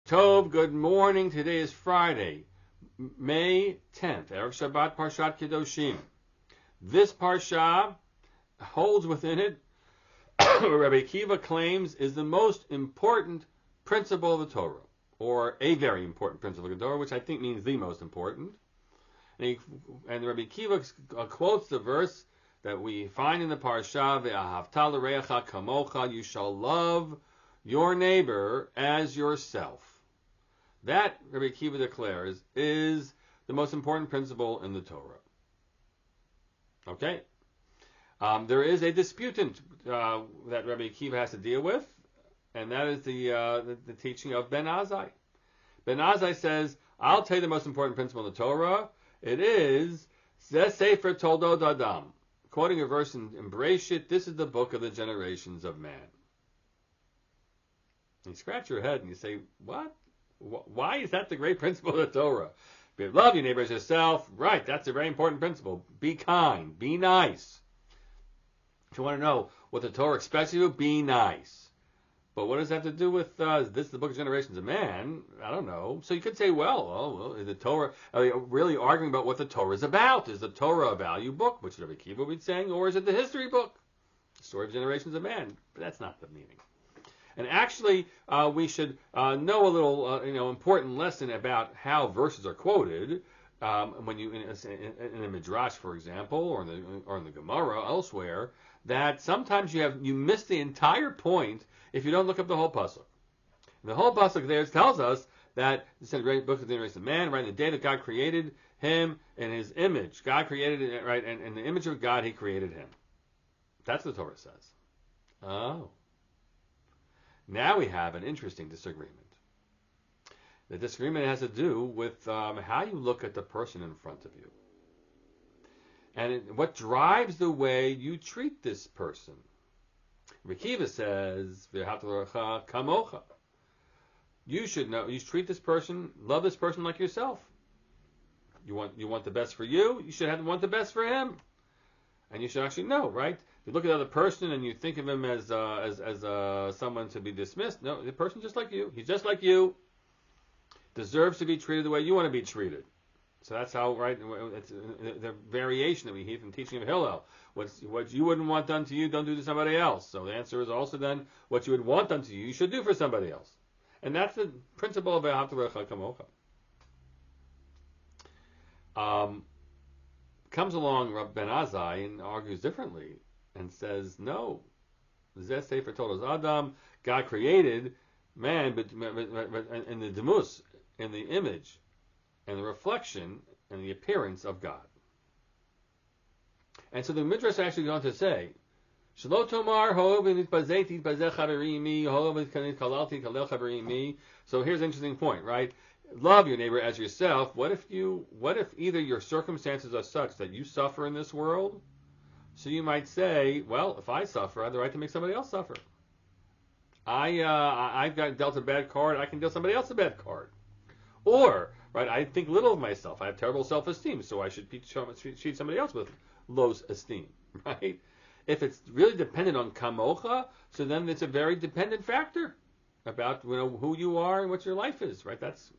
Tov, good morning. Today is Friday, May 10th, Erev Shabbat, Parshat Kedoshim. This Parsha holds within it what Rabbi Akiva claims is the most important principle of the Torah, or a very important principle of the Torah, which I think means the most important. And Rabbi Akiva quotes the verse that we find in the Parsha, Ve'ahavta l'reacha kamocha, you shall love your neighbor as yourself. That, Rabbi Akiva declares, is the most important principle in the Torah. Okay? There is a disputant that Rabbi Akiva has to deal with, and that is the teaching of Ben Azai. Ben Azai says, I'll tell you the most important principle in the Torah. It is, Zeh Sefer Toldot Adam. Quoting a verse in Bereshit, this is the book of the generations of man. And you scratch your head and you say, what? Why is that the great principle of the Torah? Love your neighbor as yourself. Right, that's a very important principle. Be kind. Be nice. If you want to know what the Torah expects you to do, be nice. But what does that have to do with this is the book of generations of man? I don't know. So you could say, well, is the Torah, are they really arguing about what the Torah is about? Is the Torah a value book, which Rabbi Akiva would be saying, or is it the history book? The story of generations of man. But that's not the meaning. And actually, we should know a little, important lesson about how verses are quoted. When you in a midrash, for example, or in the Gemara elsewhere, that sometimes you miss the entire point if you don't look up the whole pasuk. The whole pasuk there tells us that this is a great book of the generation of man, right? In the day that God created him in His image, God created it, right? And in the image of God, He created him. That's what the Torah says. Oh. Now we have an interesting disagreement. The disagreement has to do with how you look at the person in front of you. And what drives the way you treat this person. Rabbi Akiva says, kamocha. You should know, you treat this person, love this person like yourself. You want the best for you, you should want the best for him. And you should actually know, right? You look at the other person and you think of him as someone to be dismissed. No, the person just like you. He's just like you. Deserves to be treated the way you want to be treated. So that's how, right? It's the variation that we hear from teaching of Hillel. What you wouldn't want done to you, don't do to somebody else. So the answer is also then, what you would want done to you, you should do for somebody else. And that's the principle of Ahavta l'reacha kamocha. Comes along Rabbi Ben Azai and argues differently and says, no, Zeh Sefer Toldot Adam, God created man, but in the demus, in the image, and the reflection, and the appearance of God. And so the Midrash actually goes on to say, Shelo tomar ho'ov nitbazeti nitbazeh chaverimi, ho'ov kalalti kalel chaverimi. So here's an interesting point, right? Love your neighbor as yourself. What if either your circumstances are such that you suffer in this world? So you might say, well, if I suffer, I have the right to make somebody else suffer. I've got dealt a bad card, I can deal somebody else a bad card. Or, right, I think little of myself. I have terrible self-esteem, so I should treat somebody else with low esteem, right? If it's really dependent on kamocha, so then it's a very dependent factor about who you are and what your life is, right? That's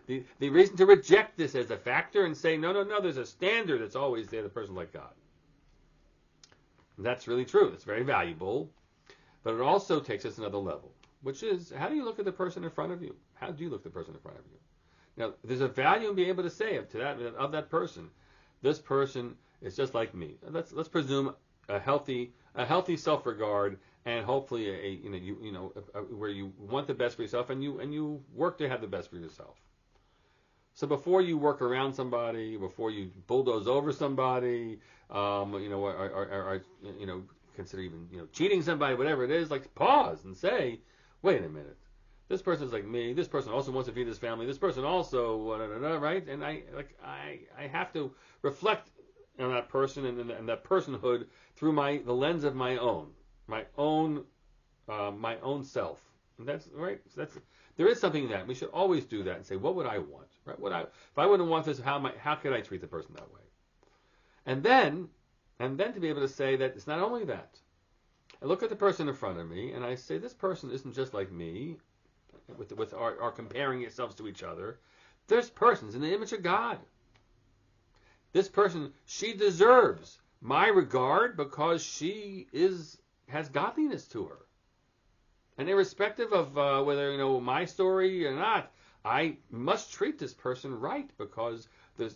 the reason to reject this as a factor and say, no, there's a standard that's always there, the person like God. And that's really true. It's very valuable. But it also takes us another level, which is, how do you look at the person in front of you? How do you look at the person in front of you? Now, there's a value in being able to say of that person, this person is just like me. Let's presume a healthy self-regard, and hopefully where you want the best for yourself, and you work to have the best for yourself. So before you work around somebody, before you bulldoze over somebody, or consider even cheating somebody, whatever it is, like pause and say, wait a minute, this person's like me. This person also wants to feed his family. This person also, right? And I have to reflect on that person and that personhood through the lens of my own self. And that's right. So there is something in that we should always do that and say, what would I want? Right? If I wouldn't want this, how could I treat the person that way? And then to be able to say that it's not only that. I look at the person in front of me and I say, this person isn't just like me. with our comparing yourselves to each other. There's persons in the image of God. This person, she deserves my regard because she has godliness to her. And irrespective of whether my story or not, I must treat this person right because the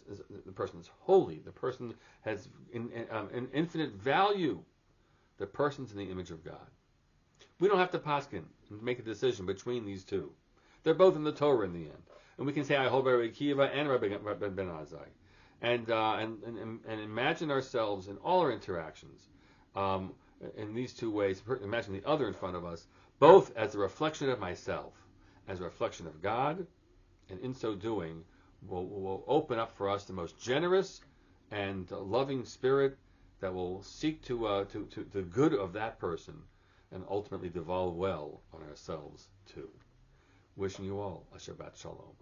person is holy. The person has an infinite value. The person's in the image of God. We don't have to paskin and make a decision between these two. They're both in the Torah in the end. And we can say, I hold by Rabbi Akiva and Rabbi Ben Azai. And imagine ourselves in all our interactions in these two ways. Imagine the other in front of us, both as a reflection of myself, as a reflection of God, and in so doing, will open up for us the most generous and loving spirit that will seek to the good of that person and ultimately devolve well on ourselves too. Wishing you all a Shabbat Shalom.